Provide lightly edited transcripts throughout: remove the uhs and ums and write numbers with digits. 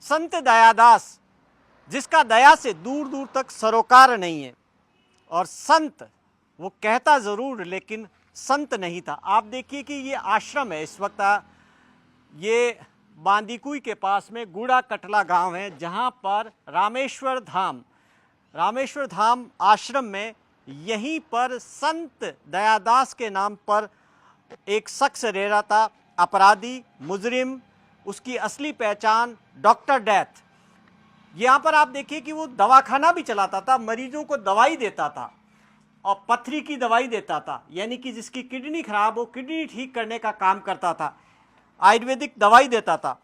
संत दयादास, जिसका दया से दूर दूर तक सरोकार नहीं है, और संत वो कहता ज़रूर लेकिन संत नहीं था। आप देखिए कि ये आश्रम है, इस वक्त ये बांदीकुई के पास में गुड़ा कटला गांव है, जहां पर रामेश्वर धाम आश्रम में यहीं पर संत दयादास के नाम पर एक शख्स रह रहा था, अपराधी, मुजरिम। उसकी असली पहचान डॉक्टर डेथ। यहाँ पर आप देखिए कि वो दवाखाना भी चलाता था, मरीजों को दवाई देता था और पथरी की दवाई देता था, यानी कि जिसकी किडनी खराब हो किडनी ठीक करने का काम करता था, आयुर्वेदिक दवाई देता था।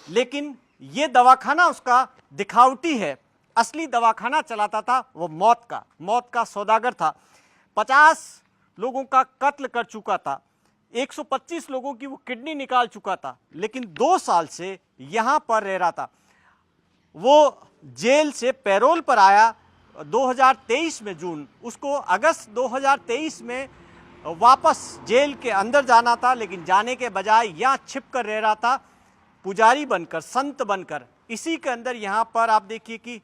लेकिन ये दवाखाना उसका दिखावटी है, असली दवाखाना चलाता था वो मौत का सौदागर था। 50 लोगों का कत्ल कर चुका था, 125 लोगों की वो किडनी निकाल चुका था, लेकिन 2 साल से यहाँ पर रह रहा था। वो जेल से पैरोल पर आया 2023 में जून, उसको अगस्त 2023 में वापस जेल के अंदर जाना था, लेकिन जाने के बजाय यहाँ छिप कर रह रहा था, पुजारी बनकर, संत बनकर। इसी के अंदर यहाँ पर आप देखिए कि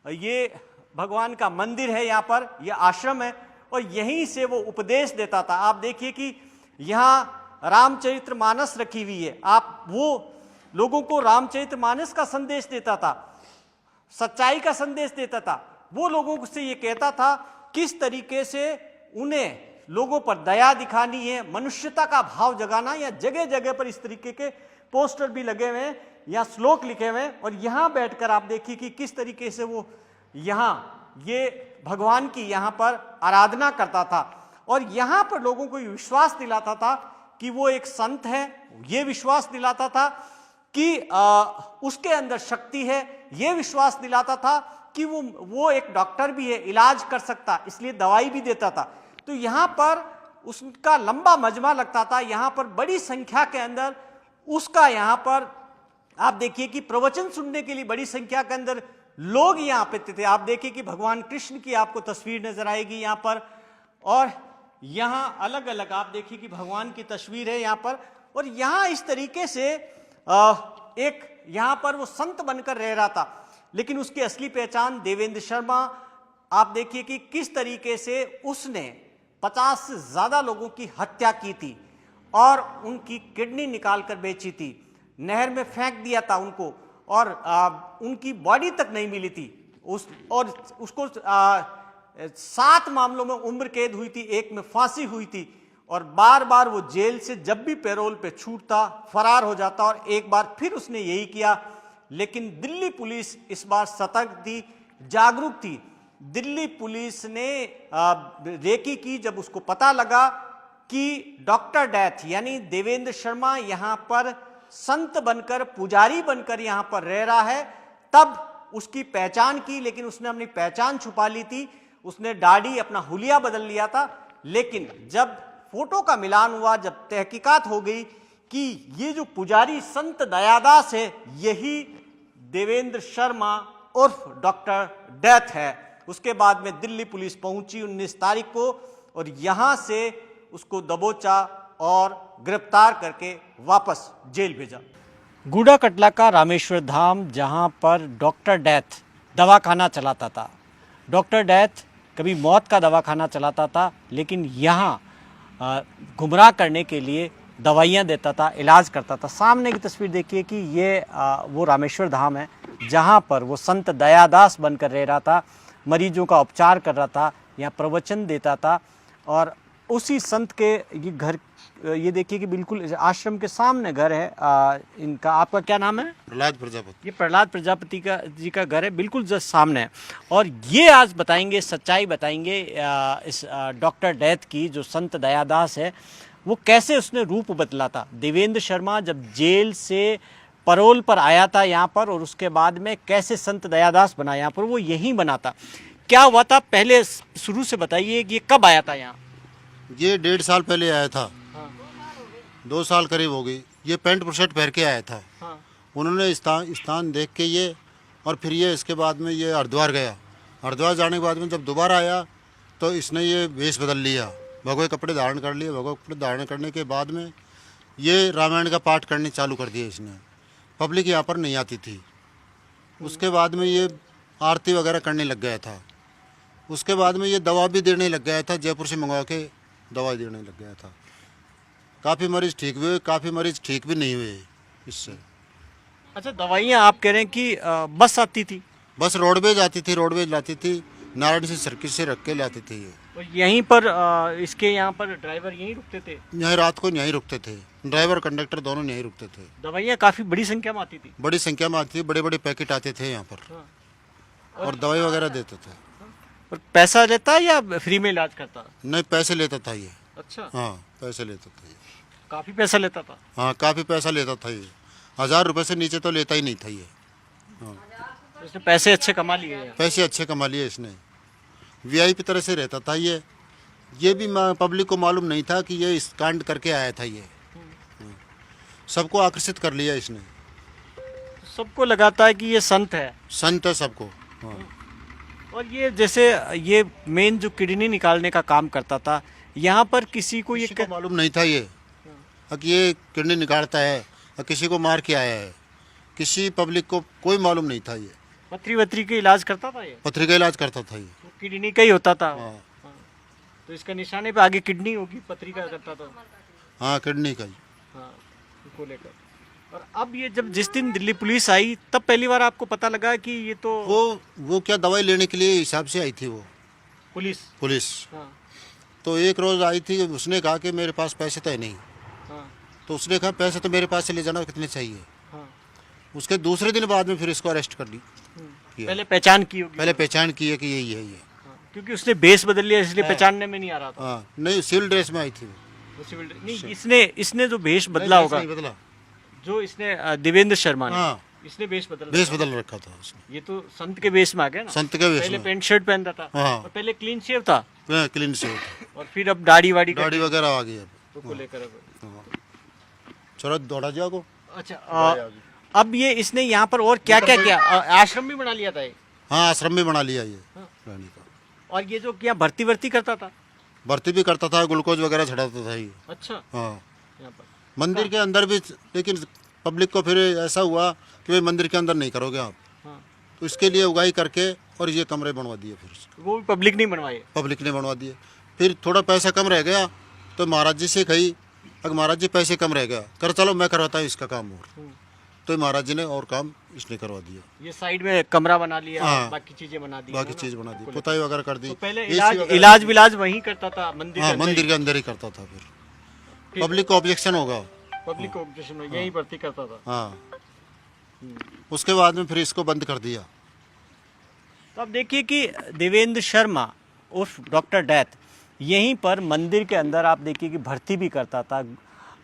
ये भगवान का मंदिर है, यहाँ पर यह आश्रम है, और यहीं से वो उपदेश देता था। आप देखिए कि यहाँ रामचरितमानस रखी हुई है, आप वो लोगों को रामचरितमानस का संदेश देता था, सच्चाई का संदेश देता था। वो लोगों से ये कहता था किस तरीके से उन्हें लोगों पर दया दिखानी है, मनुष्यता का भाव जगाना। या जगह जगह पर इस तरीके के पोस्टर भी लगे हुए हैं या श्लोक लिखे हुए हैं, और यहाँ बैठकर आप देखिए कि किस तरीके से वो यहाँ ये भगवान की यहाँ पर आराधना करता था, और यहाँ पर लोगों को विश्वास दिलाता था कि वो एक संत है, ये विश्वास दिलाता था कि उसके अंदर शक्ति है, ये विश्वास दिलाता था कि वो एक डॉक्टर भी है, इलाज कर सकता, इसलिए दवाई भी देता था। तो यहाँ पर उसका लंबा मजमा लगता था, यहाँ पर बड़ी संख्या के अंदर उसका यहाँ पर आप देखिए कि प्रवचन सुनने के लिए बड़ी संख्या के अंदर लोग यहाँ पे थे। आप देखिए कि भगवान कृष्ण की आपको तस्वीर नजर आएगी यहाँ पर, और यहाँ अलग अलग आप देखिए कि भगवान की तस्वीर है यहाँ पर। और यहाँ इस तरीके से एक यहाँ पर वो संत बनकर रह रहा था, लेकिन उसकी असली पहचान देवेंद्र शर्मा। आप देखिए कि किस तरीके से उसने 50 से ज्यादा लोगों की हत्या की थी और उनकी किडनी निकाल कर बेची थी, नहर में फेंक दिया था उनको, और उनकी बॉडी तक नहीं मिली थी। उसको 7 मामलों में उम्र कैद हुई थी, एक में फांसी हुई थी, और बार बार वो जेल से जब भी पैरोल पे छूटता फरार हो जाता, और एक बार फिर उसने यही किया। लेकिन दिल्ली पुलिस इस बार सतर्क थी, जागरूक थी। दिल्ली पुलिस ने रेकी की जब उसको पता लगा कि डॉक्टर डेथ यानी देवेंद्र शर्मा यहाँ पर संत बनकर, पुजारी बनकर यहाँ पर रह रहा है, तब उसकी पहचान की। लेकिन उसने अपनी पहचान छुपा ली थी, उसने दाढ़ी, अपना हुलिया बदल लिया था। लेकिन जब फोटो का मिलान हुआ, जब तहकीकात हो गई कि ये जो पुजारी संत दयादास है, यही देवेंद्र शर्मा उर्फ डॉक्टर डेथ है, उसके बाद में दिल्ली पुलिस पहुंची 19 तारीख को, और यहां से उसको दबोचा और गिरफ्तार करके वापस जेल भेजा। गुड़ा कटला का रामेश्वर धाम, जहां पर डॉक्टर डेथ दवाखाना चलाता था। डॉक्टर डेथ कभी मौत का दवाखाना चलाता था, लेकिन यहाँ गुमराह करने के लिए दवाइयाँ देता था, इलाज करता था। सामने की तस्वीर देखिए कि ये वो रामेश्वर धाम है, जहाँ पर वो संत दयादास बनकर रह रहा था, मरीजों का उपचार कर रहा था, यहाँ प्रवचन देता था। और उसी संत के ये घर, ये देखिए कि बिल्कुल आश्रम के सामने घर है इनका। आपका क्या नाम है? प्रहलाद प्रजापति। ये प्रहलाद प्रजापति जी का घर है, बिल्कुल जस्ट सामने है। और ये आज बताएंगे, सच्चाई बताएंगे इस डॉक्टर डेथ की, जो संत दयादास है, वो कैसे उसने रूप बदला था। देवेंद्र शर्मा जब जेल से पैरोल पर आया था यहाँ पर, और उसके बाद में कैसे संत दयादास बना यहाँ पर, वो यहीं बना था। क्या हुआ था पहले शुरू से बताइए कि ये कब आया था यहाँ? ये 1.5 साल पहले आया था। हाँ। 2 साल करीब हो गई। ये पैंट शर्ट पहन के आया था। हाँ। उन्होंने स्थान देख के ये, और फिर ये इसके बाद में ये हरिद्वार गया। हरिद्वार जाने के बाद में जब दोबारा आया तो इसने ये वेश बदल लिया, भगवे कपड़े धारण कर लिए। भगवे कपड़े धारण करने के बाद में ये रामायण का पाठ करने चालू कर दिया इसने। पब्लिक यहाँ पर नहीं आती थी, उसके बाद में ये आरती वगैरह करने लग गया था। उसके बाद में ये दवा भी देने लग गया था, जयपुर से मंगवा के दवाई देने लग गया था। काफ़ी मरीज ठीक भी हुए, काफ़ी मरीज ठीक भी नहीं हुए इससे। अच्छा, दवाइयाँ आप कह रहे हैं कि बस आती थी? बस रोडवेज आती थी, रोडवेज लाती थी, नारायण से सर्किट से रख के लाती थी ये। और यहीं पर इसके यहाँ पर ड्राइवर यहीं रुकते थे? यहीं रात को यहीं रुकते थे, ड्राइवर कंडक्टर दोनों यहीं रुकते थे। दवाइयाँ काफ़ी बड़ी संख्या में आती थी? बड़ी संख्या में आती थी, बड़े बड़े पैकेट आते थे यहाँ पर। हाँ। और दवाई वगैरह देते थे। और पैसा लेता है या फ्री में इलाज करता? नहीं, पैसे लेता था ये। अच्छा, हाँ, पैसे लेता था ये। काफ़ी पैसा लेता था? हाँ, काफ़ी पैसा लेता था ये। 1000 रुपये से नीचे तो लेता ही नहीं था ये। हाँ, तो इसने पैसे अच्छे कमा लिए हैं। पैसे अच्छे कमा लिए इसने। वीआईपी तरह से रहता था ये भी पब्लिक को मालूम नहीं था कि ये इस कांड करके आया था ये। सबको आकर्षित कर लिया इसने। सबको लगाता है कि ये संत है। संत है सबको। हाँ। और ये जैसे ये मेन जो किडनी निकालने का काम करता था, यहाँ पर किसी को ये किसी को मालूम नहीं था ये कि ये किडनी निकालता है और किसी को मार के आया है। किसी पब्लिक को कोई मालूम नहीं था ये। पथरी वथरी का इलाज करता था ये? पथरी का इलाज करता था ये। तो किडनी का ही होता था। हाँ। हाँ। तो इसका निशाने पे आगे किडनी होगी, पथरी का करता था। हाँ, किडनी का ही। हाँ, को लेकर। और अब ये जब जिस दिन दिल्ली पुलिस आई, तब पहली बार आपको पता लगा कि ये तो वो क्या दवाई लेने के लिए हिसाब से आई थी वो पुलिस। हाँ, तो एक रोज़ आई थी, उसने कहा कि मेरे पास पैसे तो है नहीं। हाँ, तो उसने कहा पैसे तो मेरे पास से ले जाना, कितने चाहिए। हाँ। उसके दूसरे दिन बाद में फिर इसको अरेस्ट कर ली। पहले पहचान की होगी। पहले पहचान की है कि यही है ये। हाँ, क्योंकि उसने बेस बदल लिया, इसलिए पहचानने में नहीं आ रहा था। हाँ, नहीं, सिविल ड्रेस में आई थी वो सिविल नहीं, इसने जो भेष बदला होगा, नहीं बदला। जो इसने देवेंद्र शर्मा ने, हाँ, इसने बेस बदल रखा था उसने। ये तो संत के बेस में आ गया ना। संत के बेस पहले में। पैंट शर्ट पहनता था। हाँ। और पहले क्लीन शेव था। क्लीन से होता। और फिर अब दाढ़ी वाड़ी गाड़ी वगैरह आ गई अब। को लेकर हाँ। चलो दौड़ा जाओ को। अच्छा, अब ये इसने यहाँ पर और क्या क्या किया? आश्रम भी बना लिया था ये? हाँ, आश्रम भी बना लिया ये हाँ। रानी का। और ये जो क्या भर्ती वर्ती करता था? भर्ती भी करता था, ग्लूकोज वगैरह चढ़ाता था ये। अच्छा, हाँ, यहाँ पर मंदिर के अंदर भी। लेकिन पब्लिक को फिर ऐसा हुआ कि भाई मंदिर के अंदर नहीं करोगे आप। हाँ। तो इसके लिए उगाई करके और ये कमरे बनवा दिए फिर उसके। वो भी पब्लिक नहीं बनवाए? पब्लिक ने बनवा दिए। फिर थोड़ा पैसा कम रह गया तो महाराज जी से कही, अगर महाराज जी पैसे कम रह गया, कर चलो मैं करवाता हूँ इसका काम और। तो महाराज जी ने और काम इसने करवा दिया। ये साइड में कमरा बना लिया। हाँ। बाकी चीजें बना दी। बाकी चीज बना दी, पुताई वगैरह कर दी। तो पहले AC इलाज विलाज वहीं करता था मंदिर हाँ, के अंदर मंदिर ही? के अंदर ही करता था। फिर पब्लिक को ऑब्जेक्शन होगा। पब्लिक को ऑब्जेक्शन में यहीं भर्ती करता था। हाँ, उसके बाद में फिर इसको बंद कर दिया। तो अब देखिए कि देवेंद्र शर्मा उर्फ डॉक्टर डेथ यहीं पर मंदिर के अंदर आप देखिए कि भर्ती भी करता था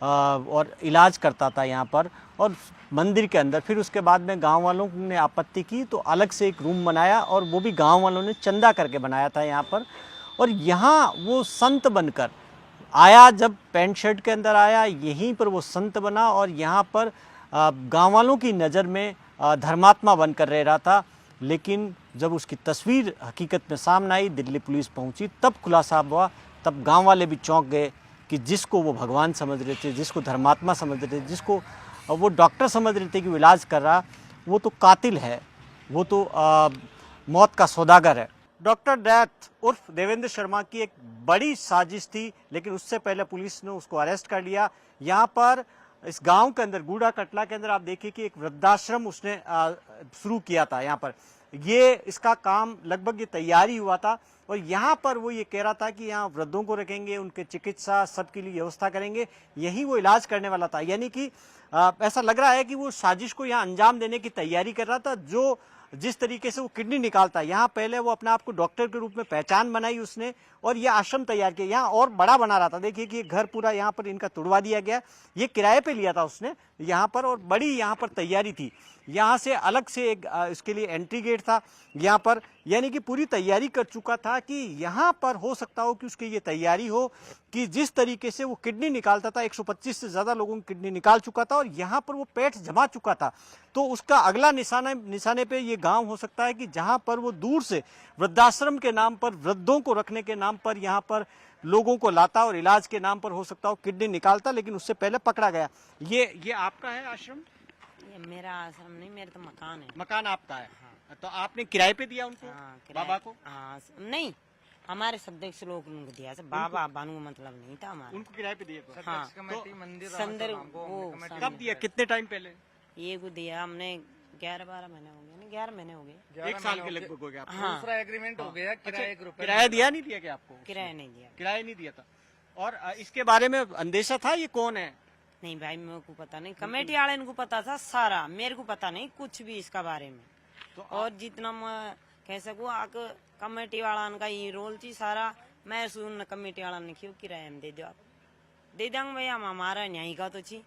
और इलाज करता था यहाँ पर और मंदिर के अंदर। फिर उसके बाद में गांव वालों ने आपत्ति की तो अलग से एक रूम बनाया और वो भी गांव वालों ने चंदा करके बनाया था यहाँ पर। और यहाँ वो संत बनकर आया, जब पैंट शर्ट के अंदर आया यहीं पर वो संत बना और यहाँ पर गांव वालों की नज़र में धर्मात्मा बनकर रह रहा था। लेकिन जब उसकी तस्वीर हकीकत में सामने आई, दिल्ली पुलिस पहुंची, तब खुलासा हुआ। तब गांव वाले भी चौंक गए कि जिसको वो भगवान समझ रहे थे, जिसको धर्मात्मा समझ रहे थे, जिसको वो डॉक्टर समझ रहे थे कि वो इलाज कर रहा, वो तो कातिल है, वो तो मौत का सौदागर है। डॉक्टर डेथ उर्फ देवेंद्र शर्मा की एक बड़ी साजिश थी, लेकिन उससे पहले पुलिस ने उसको अरेस्ट कर लिया। यहाँ पर इस गांव के अंदर, गूढ़ा कटला के अंदर आप देखिए कि एक वृद्धाश्रम उसने शुरू किया था। यहाँ पर ये इसका काम लगभग ये तैयारी हुआ था और यहाँ पर वो ये कह रहा था कि यहाँ वृद्धों को रखेंगे, उनके चिकित्सा सबके लिए व्यवस्था करेंगे, यही वो इलाज करने वाला था। यानी कि ऐसा लग रहा है कि वो साजिश को यहाँ अंजाम देने की तैयारी कर रहा था। जो जिस तरीके से वो किडनी निकालता है, यहाँ पहले वो अपने आप को डॉक्टर के रूप में पहचान बनाई उसने और ये आश्रम तैयार किया, यहाँ और बड़ा बना रहा था। देखिए कि ये घर पूरा यहाँ पर इनका तुड़वा दिया गया, ये किराए पे लिया था उसने यहाँ पर और बड़ी यहाँ पर तैयारी थी। यहाँ से अलग से एक इसके लिए एंट्री गेट था यहाँ पर, यानी कि पूरी तैयारी कर चुका था कि यहाँ पर हो सकता हो कि उसकी ये तैयारी हो कि जिस तरीके से वो किडनी निकालता था, 125 से ज़्यादा लोगों की किडनी निकाल चुका था और यहाँ पर वो पेट जमा चुका था। तो उसका अगला निशाने पे ये गांव हो सकता है कि जहाँ पर वो दूर से वृद्धाश्रम के नाम पर, वृद्धों को रखने के नाम पर यहाँ पर लोगों को लाता और इलाज के नाम पर हो सकता हो किडनी निकालता, लेकिन उससे पहले पकड़ा गया। ये आपका है आश्रम? ये मेरा आश्रम नहीं, मेरा तो मकान है। मकान आपका है? तो आपने किराए पे दिया उनको? हाँ, किराए- बाबा को? हाँ, नहीं, हमारे सदस्य लोग उनको दिया से, बाबा बानू मतलब नहीं था हमारा। उनको किराए पे दिया? हाँ, संदर वो कब दिया, कितने टाइम पहले? ये को दिया हमने 11-12 महीने हो गए, नहीं 11 महीने हो गए। 1 साल के लगभग हो गया आपको? हाँ, दूसरा एग्रीमेंट हो गया, किराया 1 रुपया किराया दिया नहीं दिया क्या आपको? किराया नहीं दिया। किराया नहीं दिया था। और इसके बारे में अंदेशा था ये कौन है? नहीं भाई, मेरे को पता नहीं, कमेटी वाले इनको पता था सारा, मेरे को पता नहीं कुछ भी इसका बारे में। तो और जितना मैं कह सकूँ आक कमेटी वाला का ये रोल थी सारा, मैं सुन कमेटी वाला ने क्यों किराया में दे दो, आप दे देंगे भैया, हम हमारा न्याय का तो छी।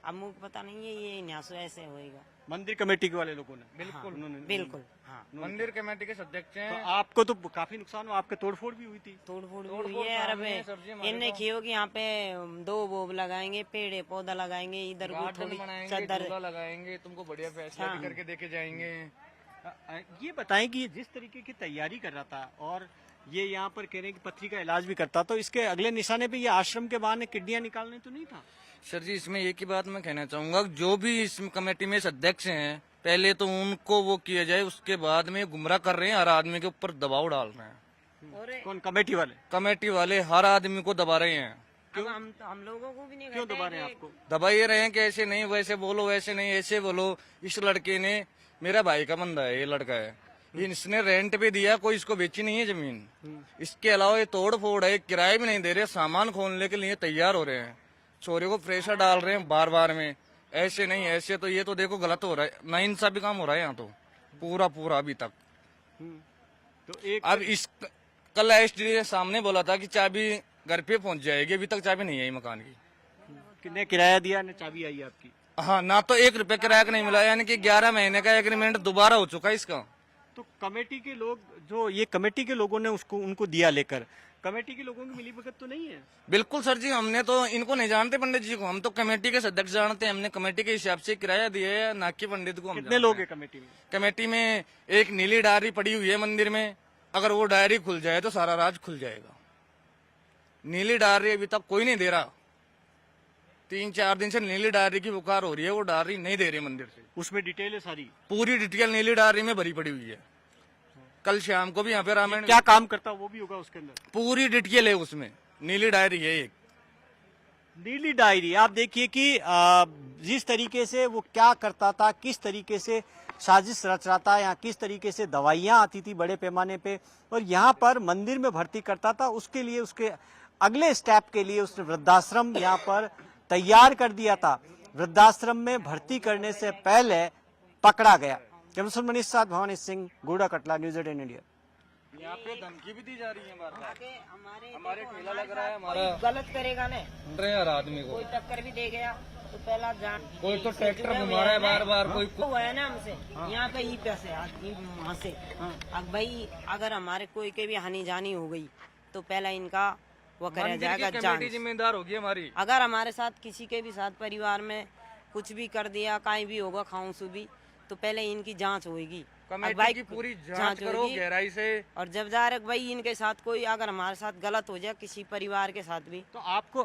अब मुझे पता नहीं है ये न्यासो ऐसे होएगा। मंदिर कमेटी के वाले लोगों ने? बिल्कुल उन्होंने- बिल्कुल, हाँ। मंदिर कमेटी के अध्यक्ष तो हैं। आपको तो काफी नुकसान हुआ, आपके तोड़फोड़ भी हुई थी? तोड़ फोड़ भी हुई है। अरे सामने है सर जी हमारे इनने तो। कियो कि यहाँ पे 2 बोब लगाएंगे, पेड़ पौधा लगाएंगे, इधर को गार्डन थोड़ी बनाएंगे, चादर। झूला लगाएंगे, तुमको बढ़िया फैसला भी हाँ। करके देके जाएंगे। ये बताएं कि ये जिस तरीके की तैयारी कर रहा था और ये यहाँ पर कह रहे हैं कि पथरी का इलाज भी करता, तो इसके अगले निशाने पे ये आश्रम के बहाने किडनियां निकालने तो नहीं था? सर जी, इसमें एक ही बात मैं कहना चाहूंगा, जो भी इस कमेटी में अध्यक्ष हैं, पहले तो उनको वो किया जाए, उसके बाद में गुमराह कर रहे हैं, हर आदमी के ऊपर दबाव डाल रहे हैं। और कौन, कमेटी वाले? कमेटी वाले हर आदमी को दबा रहे हैं। अब हम लोगों को भी नहीं क्यों कहते दबा रहे हैं कि- आपको? दबा ये रहे हैं कि ऐसे नहीं, वैसे बोलो, वैसे नहीं, ऐसे बोलो। इस लड़के ने, मेरा भाई का बंदा है, ये लड़का है, इसने रेंट पे दिया, कोई इसको बेची नहीं है जमीन। इसके अलावा ये तोड़ फोड़ है, किराए भी नहीं दे रहे, सामान खोलने के लिए तैयार हो रहे हैं, छोरे को प्रेशर डाल रहे हैं बार बार में। ऐसे नहीं, ऐसे तो ये तो देखो गलत हो रहा है, नाइंसाफी काम हो रहा है यहाँ तो पूरा अभी तक। तो एक अब इस कल एसडी ने सामने बोला था कि चाबी घर पे पहुंच जाएगी, अभी तक चाबी नहीं आई मकान की। ने किराया दिया, ने चाबी आई आपकी? हाँ, ना तो 1 रुपया किराया का नहीं मिला, यानी कि 11 महीने का एग्रीमेंट दोबारा हो चुका है इसका। तो कमेटी के लोग, जो ये कमेटी के लोगों ने उसको उनको दिया लेकर, कमेटी के लोगों की मिलीभगत तो नहीं है? बिल्कुल सर जी, हमने तो इनको नहीं जानते पंडित जी को, हम तो कमेटी के अध्यक्ष जानते हैं, हमने कमेटी के हिसाब से किराया दिया है, ना कि पंडित को। हम कितने लोग हैं कमेटी में? कमेटी में एक नीली डायरी पड़ी हुई है मंदिर में, अगर वो डायरी खुल जाए तो सारा राज खुल जाएगा। नीली डायरी अभी तक कोई नहीं दे रहा, 3-4 दिन से नीली डायरी की पुकार हो रही है, वो डायरी नहीं दे रही मंदिर से। उसमें डिटेल है सारी? पूरी डिटेल नीली डायरी में भरी पड़ी हुई है। कल शाम को भी यहाँ पे रामायण क्या काम करता वो भी होगा उसके अंदर? पूरी डिटेल है उसमें, नीली डायरी है एक। नीली डायरी, आप देखिए कि जिस तरीके से वो क्या करता था, किस तरीके से साजिश रच रहा था, या किस तरीके से दवाइयां आती थी बड़े पैमाने पे, और यहाँ पर मंदिर में भर्ती करता था, उसके लिए, उसके अगले स्टेप के लिए उसने वृद्धाश्रम यहाँ पर तैयार कर दिया था। वृद्धाश्रम में भर्ती करने से पहले पकड़ा गया। कैमरामैन मनीष साथ, भवानी सिंह, गोड़ा कटला, न्यूज 18 इंडिया। यहाँ पे धमकी भी दी जा रही है बार-बार। हमारे ठेला लग रहा है हमारा, गलत करेगा ने, हर आदमी को कोई टक्कर भी दे गया तो पहला जान, कोई तो ट्रैक्टर घुमा रहा है बार-बार, कोई वो है ना हमसे यहाँ पे ही पैसे वहाँ से। अब भाई अगर हमारे कोई के भी हानि जानी हो गई तो पहला इनका वो कराया जाएगा जांच। जिम्मेदार होगी हमारी। अगर हमारे साथ किसी के भी साथ परिवार में कुछ भी कर दिया, कहीं भी होगा खाऊंसू भी, तो पहले इनकी जांच होगी। कमेटी की पूरी जांच करो होगी। गहराई से। और जब जारक भाई इनके साथ कोई अगर हमारे साथ गलत हो जाए, किसी परिवार के साथ भी, तो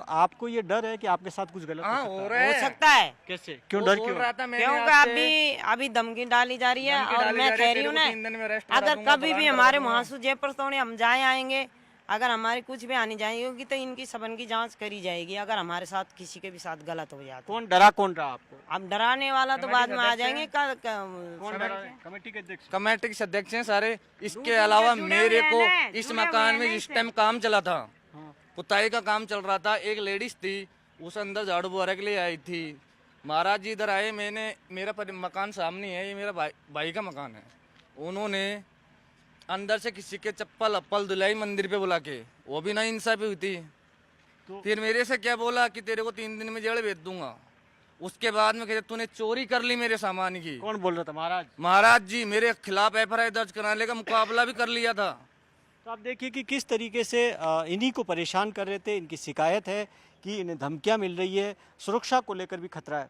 आपको ये डर है कि आपके साथ कुछ गलत हाँ, हो हो सकता रहा है? है। हो सकता है। कैसे, क्यों वो डर बोल क्यों? रहा था मैंने क्योंकि आपसे- अभी धमकी डाली जा रही है, धमकी और डाली मैं जा रही कह है, रही हूँ तेरे ना, को 3 दिन में arrest करा अगर दूंगा, कभी भी चालान हमारे करा महासू जयपुर तोड़े हम जाए आएंगे, अगर हमारी कुछ भी आनी जाएगी तो इनकी सबन की जांच करी जाएगी, अगर हमारे साथ किसी के भी साथ गलत हो जाता। कौन डरा, कौन रहा आपको? अब डराने वाला तो बाद में आ जाएंगे। कौन डरा है? कमेटी के अध्यक्ष? कमेटी के सदस्य हैं सारे। इसके दूसरे अलावा से जुड़े मेरे हुए को हैं ना, इस जुड़े मकान हुए में हैं जिस इससे। टाइम काम चला था, पुताई का काम चल रहा था, एक लेडीज थी, उस अंदर झाड़ू बुहारा के लिए आई थी। महाराज जी इधर आए, मेरा मकान सामने है, ये मेरा भाई का मकान है। उन्होंने अंदर से किसी के चप्पल अप्पल धुलाई मंदिर पे बुला के, वो भी ना इंसाफी हुई थी। फिर मेरे से क्या बोला कि तेरे को 3 दिन में जड़ बेच दूंगा। उसके बाद में कहते तूने चोरी कर ली मेरे सामान की। कौन बोल रहा था? महाराज? महाराज जी मेरे खिलाफ एफआईआर दर्ज कराने का मुकाबला भी कर लिया था। तो आप देखिए कि किस तरीके से इन्हीं को परेशान कर रहे थे। इनकी शिकायत है कि इन्हें धमकियां मिल रही है, सुरक्षा को लेकर भी खतरा है।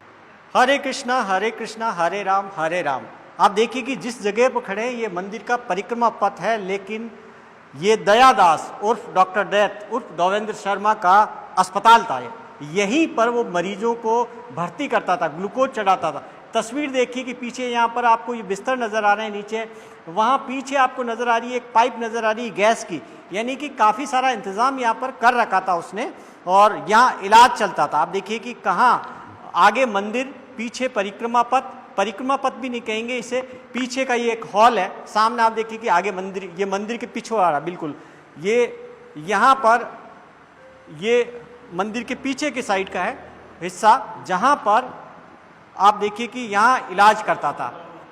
हरे कृष्णा हरे राम। आप देखिए कि जिस जगह पर खड़े हैं ये मंदिर का परिक्रमा पथ है, लेकिन ये दयादास उर्फ डॉक्टर डेथ उर्फ देवेंद्र शर्मा का अस्पताल था। यहीं पर वो मरीजों को भर्ती करता था, ग्लूकोज चढ़ाता था। तस्वीर देखिए कि पीछे यहाँ पर आपको ये बिस्तर नज़र आ रहे हैं नीचे, वहाँ पीछे आपको नज़र आ रही है एक पाइप नज़र आ रही है गैस की, यानी कि काफ़ी सारा इंतज़ाम यहाँ पर कर रखा था उसने और यहाँ इलाज चलता था। आप देखिए कि कहाँ आगे मंदिर, पीछे परिक्रमा पथ भी नहीं कहेंगे इसे, पीछे का ये एक हॉल है, सामने आप देखिए कि आगे मंदिर, ये मंदिर के पिछवाड़ा बिल्कुल, ये यहाँ पर ये मंदिर के पीछे के साइड का है हिस्सा, जहाँ पर आप देखिए कि यहाँ इलाज करता था।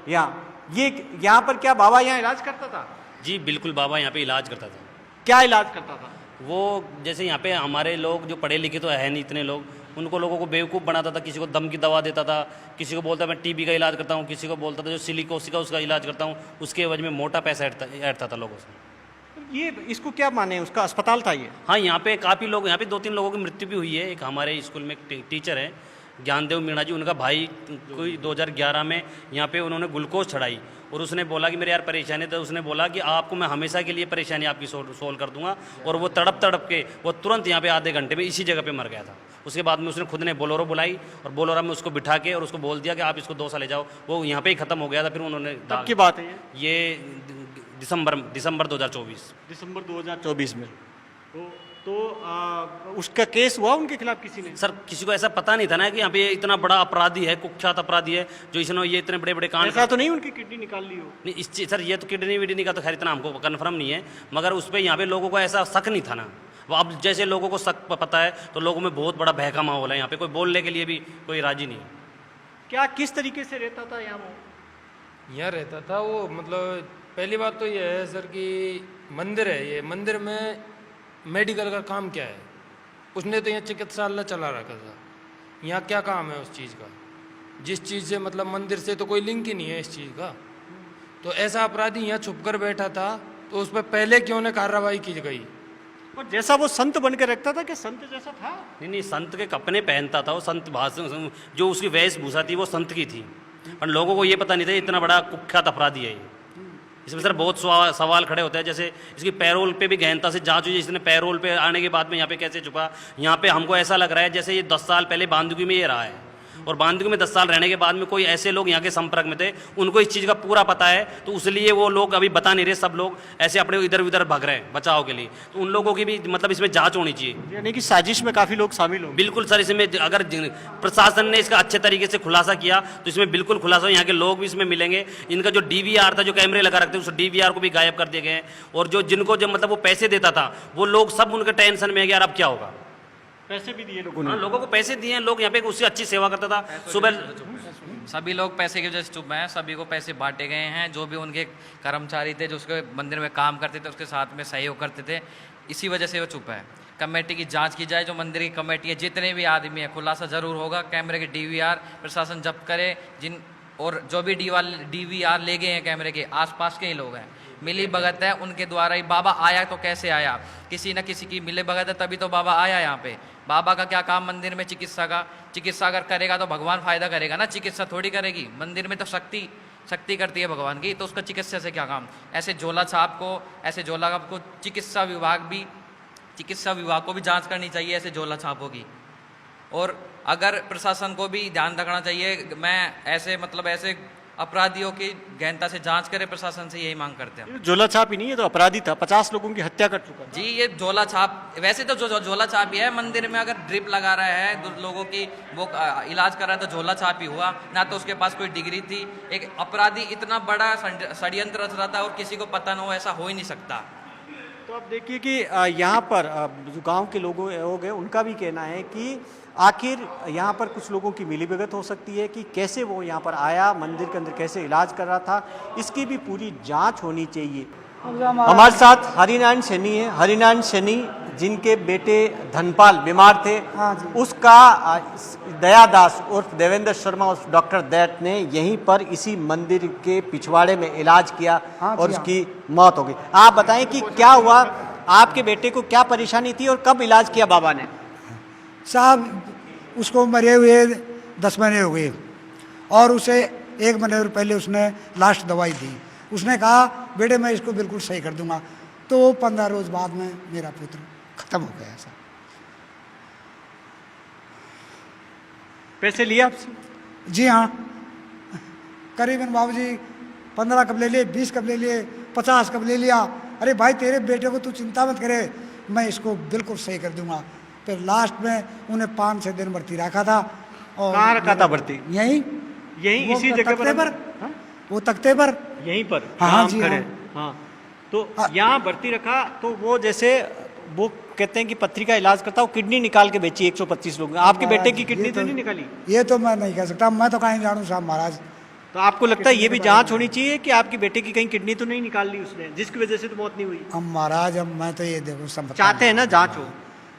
यहाँ पर क्या बाबा यहाँ इलाज करता था? जी बिल्कुल, बाबा यहाँ पे इलाज करता था। क्या इलाज करता था? वो जैसे यहाँ पे हमारे लोग जो पढ़े लिखे तो है नहीं इतने लोग, उनको लोगों को बेवकूफ़ बनाता था, किसी को दम की दवा देता था, किसी को बोलता मैं टीबी का इलाज करता हूँ, किसी को बोलता था जो सिलिकोसिस का उसका इलाज करता हूँ, उसके एवज में मोटा पैसा ऐंठता था लोगों से। ये इसको क्या माने, उसका अस्पताल था ये? हाँ, यहाँ पे काफ़ी लोग, यहाँ पे 2-3 लोगों की मृत्यु भी हुई है। एक हमारे स्कूल में एक टीचर है ज्ञानदेव मीणा जी, उनका भाई कोई 2011 में यहाँ पे उन्होंने ग्लूकोज चढ़ाई और उसने बोला कि मेरे यार परेशानी, तो उसने बोला कि आपको मैं हमेशा के लिए परेशानी आपकी सोल्व कर दूंगा, और वो तड़प के वो तुरंत यहाँ पे आधे घंटे में इसी जगह पे मर गया था। उसके बाद में उसने खुद ने बोलोरो बुलाई और बोलोरो में उसको बिठा के और उसको बोल दिया कि आप इसको 2 साल ले जाओ, वो यहाँ पे ही ख़त्म हो गया था। फिर उन्होंने, कब की बात है ये दिसंबर 2024 दिसंबर 2024 में। तो उसका केस हुआ उनके खिलाफ किसी ने? सर किसी को ऐसा पता नहीं था ना कि यहाँ पे इतना बड़ा अपराधी है, कुख्यात अपराधी है जो इसने ये इतने बड़े कांड। ऐसा तो नहीं उनकी किडनी निकाल ली हो? नहीं, इस चीज सर ये तो किडनी विडनी का तो खैर इतना हमको कन्फर्म नहीं है, मगर उस पर यहाँ पे लोगों को ऐसा शक नहीं था ना। वो अब जैसे लोगों को शक पता है तो लोगों में बहुत बड़ा भय का माहौल है, यहाँ पे कोई बोलने के लिए भी कोई राजी नहीं है। क्या किस तरीके से रहता था यहाँ? यहाँ रहता था वो, मतलब पहली बात तो ये है सर कि मंदिर है, ये मंदिर में मेडिकल का काम क्या है? उसने तो यहाँ चिकित्सालय चला रखा था। यहाँ क्या काम है उस चीज़ का? जिस चीज़ से मतलब मंदिर से तो कोई लिंक ही नहीं है इस चीज़ का। तो ऐसा अपराधी यहाँ छुप कर बैठा था तो उस पर पहले क्यों न कार्रवाई की गई? और जैसा वो संत बन के रखता था, कि संत जैसा था? नहीं, संत के कपड़े पहनता था वो, संत भाषण जो उसकी वेशभूषा थी वो संत की थी, पर लोगों को ये पता नहीं था इतना बड़ा कुख्यात अपराधी है ये। इसमें सर बहुत सवाल खड़े होते हैं, जैसे इसकी पैरोल पे भी गहनता से जांच हुई, इसने पैरोल पे आने के बाद में यहाँ पे कैसे छुपा। यहाँ पे हमको ऐसा लग रहा है जैसे ये 10 साल पहले बांदुकी में ये रहा है, और बांदुकी में 10 साल रहने के बाद में कोई ऐसे लोग यहाँ के संपर्क में थे, उनको इस चीज़ का पूरा पता है, तो इसलिए वो लोग अभी बता नहीं रहे, सब लोग ऐसे अपने इधर उधर भाग रहे हैं बचाव के लिए। तो उन लोगों की भी मतलब इसमें जांच होनी चाहिए, यानी कि साजिश में काफ़ी लोग शामिल हो। बिल्कुल सर, इसमें अगर प्रशासन ने इसका अच्छे तरीके से खुलासा किया तो इसमें बिल्कुल खुलासा, यहाँ के लोग भी इसमें मिलेंगे। इनका जो DVR था, जो कैमरे लगा रखते हैं, उस DVR को भी गायब कर दिए गए हैं, और जो मतलब वो पैसे देता था वो लोग सब उनके टेंशन में है कि यार अब क्या होगा। पैसे भी दिए लोगों ने? हाँ, लोगों को पैसे दिए हैं, लोग यहाँ पे उससे अच्छी सेवा करता था। सुबह सभी लोग पैसे की वजह से चुप हैं, सभी को पैसे बांटे गए हैं। जो भी उनके कर्मचारी थे जो उसके मंदिर में काम करते थे उसके साथ में सहयोग करते थे, इसी वजह से वो चुप है। कमेटी की जांच की जाए, जो मंदिर की कमेटी है, जितने भी आदमी है, खुलासा जरूर होगा। कैमरे के DVR प्रशासन जब्त करे, और जो भी DVR ले गए हैं कैमरे के, आसपास के ही लोग हैं, मिली भगत है उनके द्वारा ही। बाबा आया तो कैसे आया? किसी न किसी की मिली भगत है तभी तो बाबा आया यहाँ पे। बाबा का क्या काम मंदिर में? चिकित्सा का। चिकित्सा अगर करेगा तो भगवान फायदा करेगा ना, चिकित्सा थोड़ी करेगी। मंदिर में तो शक्ति करती है भगवान की, तो उसका चिकित्सा से क्या काम? ऐसे झोला छाप को चिकित्सा विभाग को भी जांच करनी चाहिए ऐसे झोला छापों की। और अगर प्रशासन को भी ध्यान रखना चाहिए, मैं ऐसे अपराधियों की गहनता से जांच करे, प्रशासन से यही मांग करते हैं। झोला छाप ही नहीं है तो अपराधी था, 50 लोगों की हत्या कर चुका जी। ये झोला छाप, वैसे तो जो झोला छाप ही है। मंदिर में अगर ड्रिप लगा रहा है लोगों की, वो इलाज कर रहा है तो झोला छाप ही हुआ ना, तो उसके पास कोई डिग्री थी। एक अपराधी इतना बड़ा षड्यंत्र रच रहा था और किसी को पता ना हो, ऐसा हो ही नहीं सकता। तो अब देखिए कि यहाँ पर जो गांव के लोग हैं उनका भी कहना है कि आखिर यहाँ पर कुछ लोगों की मिलीभगत हो सकती है कि कैसे वो यहाँ पर आया, मंदिर के अंदर कैसे इलाज कर रहा था, इसकी भी पूरी जांच होनी चाहिए। हमारे साथ हरिनारायण सैनी है। हरिनारायण सैनी जिनके बेटे धनपाल बीमार थे, उसका दयादास उर्फ देवेंद्र शर्मा उर्फ डॉक्टर दैत ने यहीं पर इसी मंदिर के पिछवाड़े में इलाज किया और उसकी मौत हो गई। आप बताएं कि क्या हुआ, आपके बेटे को क्या परेशानी थी और कब इलाज किया बाबा ने? साहब उसको मरे हुए 10 महीने हो गए और उसे 1 महीने पहले उसने लास्ट दवाई दी। उसने कहा बेटे मैं इसको बिल्कुल सही कर दूंगा, तो 15 रोज बाद में मेरा पुत्र खत्म हो गया। साहब पैसे लिए आपसे? जी हाँ। करीबन बाबूजी 15 कप ले लिए, 20 कप ले लिए, 50 कप ले लिया। अरे भाई तेरे बेटे को तू चिंता मत करे, मैं इसको बिल्कुल सही कर दूंगा। फिर लास्ट में उन्हें 5-6 दिन भर्ती रखा था। और कहाँ रखा था भर्ती? यहीं यहीं वो इसी जगह तख्ते पर? पर, वो तख्ते पर। यहीं पर हाँ, जहाँ हम जी, खड़े हाँ। हैं। हाँ, तो यहाँ भर्ती रखा, तो वो जैसे वो कहते हैं कि पथरी का इलाज करता, वो किडनी निकाल के बेची 125 लोगों ने। आपके बेटे की किडनी तो नहीं निकाली? ये तो मैं नहीं कह सकता, मैं तो कहीं जानूँ साहब महाराज। तो आपको लगता है ये भी जांच होनी चाहिए कि आपके बेटे की कहीं किडनी तो नहीं निकाल ली उसने, जिसकी वजह से तो मौत नहीं हुई? अब महाराज अब मैं तो ये देखो सब चाहते हैं ना जांच हो?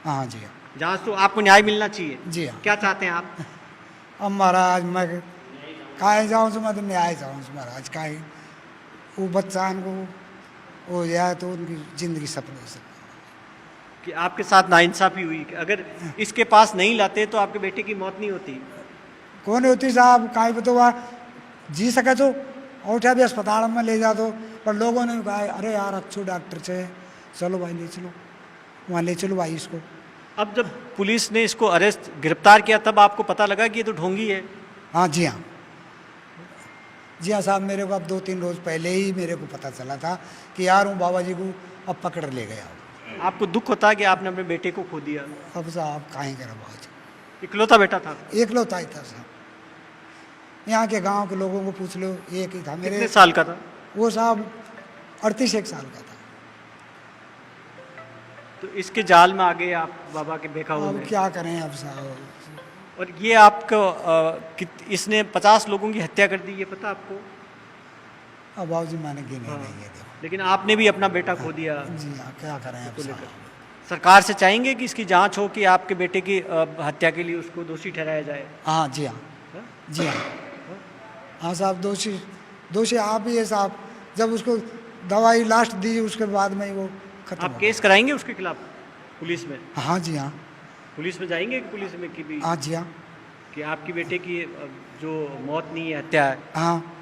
हाँ जी, जांच तो आपको न्याय मिलना चाहिए। जी हाँ। क्या चाहते हैं आप? अब महाराज मैं कहीं जाऊँ तो मैं तो न्याय चाहूँ महाराज, कहीं वो बच्चा को हो जाए तो उनकी जिंदगी सफल हो सके। कि आपके साथ नाइंसाफी हुई, कि अगर इसके पास नहीं लाते तो आपके बेटे की मौत नहीं होती? कौन होती साहब, कहीं पर तो वह जी सके तो उठा भी अस्पताल में ले जा दो, पर लोगों ने कहा अरे यार अच्छो डॉक्टर से, चलो भाई ले चलो, वहाँ ले चलो भाई इसको। अब जब पुलिस ने इसको अरेस्ट गिरफ्तार किया तब आपको पता लगा कि ये तो ढोंगी है? हाँ जी हाँ, जी हाँ साहब, मेरे को अब 2-3 रोज़ पहले ही मेरे को पता चला था कि यार वो बाबा जी को अब पकड़ ले गया। आपको दुख होता है कि आपने अपने बेटे को खो दिया? अब साहब कहीं करा बाबा जी, इकलौता बेटा था? एकलौता ही था साहब। यहाँ के गांव के लोगों को पूछ लो, एक ही था। मेरे कितने साल का था वो साहब? 38 साल का था। तो इसके जाल में आ गए आप बाबा के बेखाऊ अब में। क्या करें अब साहब। और ये आपको इसने 50 लोगों की हत्या कर दी, ये पता आपको? अब बाबू जी मैंने गिने नहीं है, देखो। लेकिन आपने भी अपना बेटा खो दिया। जी हाँ, क्या करें अब साहब। सरकार से चाहेंगे कि इसकी जांच हो कि आपके बेटे की हत्या के लिए उसको दोषी ठहराया जाए? हाँ जी हाँ, जी हाँ, हाँ साहब, दोषी आप ही है साहब। जब उसको दवाई लास्ट दी उसके बाद में ही वो खत्म आप हो केस कराएंगे उसके खिलाफ पुलिस में? गया। हाँ जी हाँ, पुलिस में जाएंगे कि पुलिस में की भी हाँ जी हाँ, कि आपके बेटे की जो मौत नहीं है हत्या है? हाँ।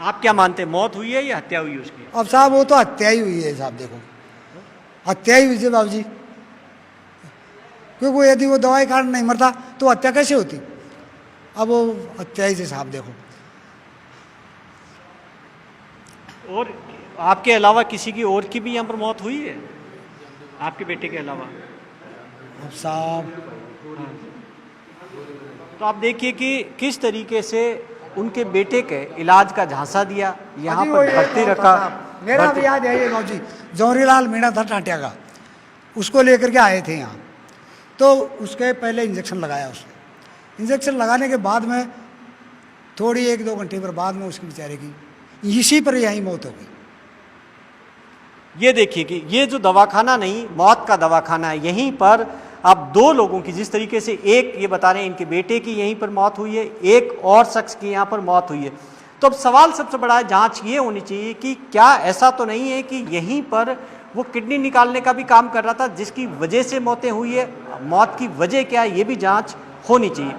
आप क्या मानते हैं, मौत हुई है या हत्या हुई है उसकी? अब साहब वो तो हत्या ही हुई है साहब, देखो हत्या ही हुई है बाबू जी, क्योंकि वो यदि वो दवाई कारण नहीं मरता तो हत्या कैसे होती? अब वो हत्या ही से साहब, देखो। और आपके अलावा किसी की और की भी यहाँ पर मौत हुई है आपके बेटे के अलावा? अब साहब तो आप देखिए कि किस तरीके से उनके बेटे के इलाज का झांसा दिया, यहाँ अजी वो पर ये भर्ती होता रखा। था। मेरा भी याद है ये बाबू जी, जौहरीलाल मीणा था टाटिया का, उसको लेकर के आए थे यहाँ। तो उसके पहले इंजेक्शन लगाया उसने। इंजेक्शन लगाने के बाद में थोड़ी 1-2 घंटे पर बाद में उसकी बेचारे की इसी पर यहीं मौत हो गई। ये देखिए कि ये जो दवाखाना नहीं, मौत का दवाखाना है। यहीं पर अब 2 लोगों की, जिस तरीके से एक ये बता रहे हैं इनके बेटे की यहीं पर मौत हुई है, एक और शख्स की यहाँ पर मौत हुई है। तो अब सवाल सबसे बड़ा है, जांच ये होनी चाहिए कि क्या ऐसा तो नहीं है कि यहीं पर वो किडनी निकालने का भी काम कर रहा था जिसकी वजह से मौतें हुई है? मौत की वजह क्या है ये भी जांच होनी चाहिए।